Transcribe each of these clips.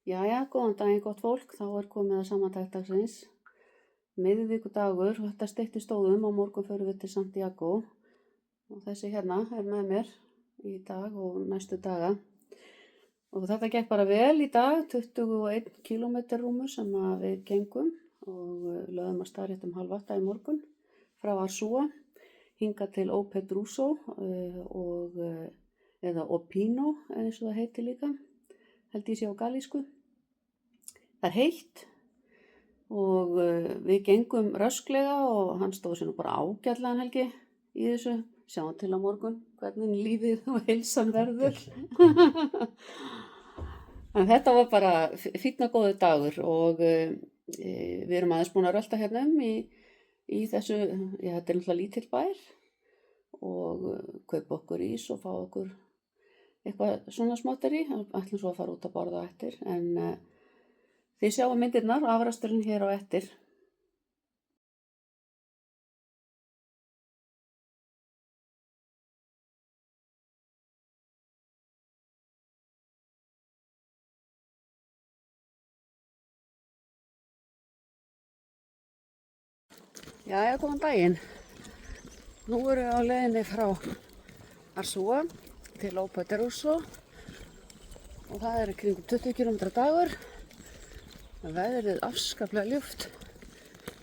Jæja, góðan daginn gott fólk, þá komið að samantekt dagsins. Miðvikudagur, þetta styttist á morgun förum við til Santiago og þessi hérna með mér í dag og næstu daga. Og þetta gekk bara vel í dag, 21 kílómetrar rúmur sem við gengum og lögðum að stað rétt 7:30 í morgun frá Arsúa hingað til O Pedruso eða Opino eins og það heitir líka. Held ég sé á galísku. Það er heitt og við gengum rösklega og hann stóð sér nú bara ágætlega Helgi í þessu. Sjáum til á morgun hvernig lífið og heilsan verður. En þetta var bara fínn og góður dagur og við erum aðeins búin að rölta hérna í þessu, þetta er náttúrulega lítill bær og kaupa okkur ís og fá okkur eitthvað svona smátteri, ætlum svo að fara út að borða á eftir, en þið sjáum myndirnar og afraksturinn hér á eftir. Jæja, góðan daginn. Nú erum við á leiðinni frá Arsúa til O Pedruso og það er kringum 20 km dagur. Veðrið afskaplega ljúft.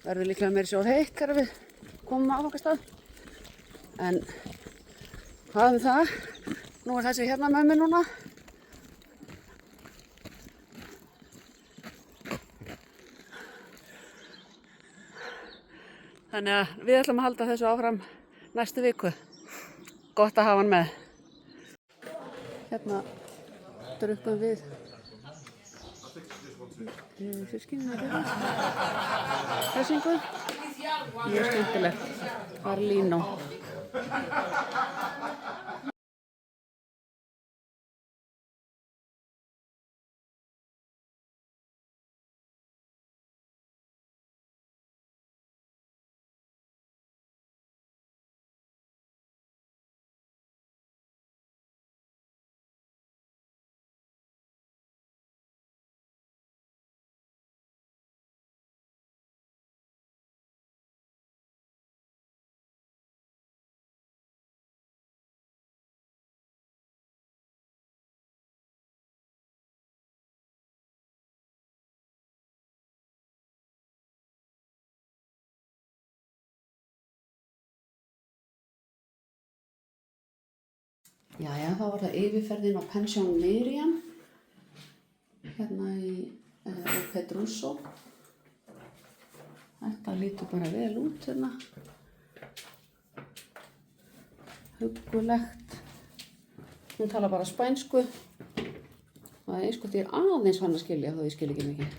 Verður líklega meira sjór heitt þegar við komum á áfangastað. En hvað það? Nú er þessi hérna með mér núna. Þannig að við ætlum að halda þessu áfram næstu viku. Gott að hafa hann með. Hérna drukkum við fiskinn hressingu. Mjög skemmtilegt. Arlino. Jæja, þá var það yfirferðin á Pension Merian hérna í O Pedruso. Þetta lítur bara vel út hérna. Huggulegt. Hún talar bara spænsku. Það er einskott ég er aðeins hann að skilja þó ég skil ekki mikið.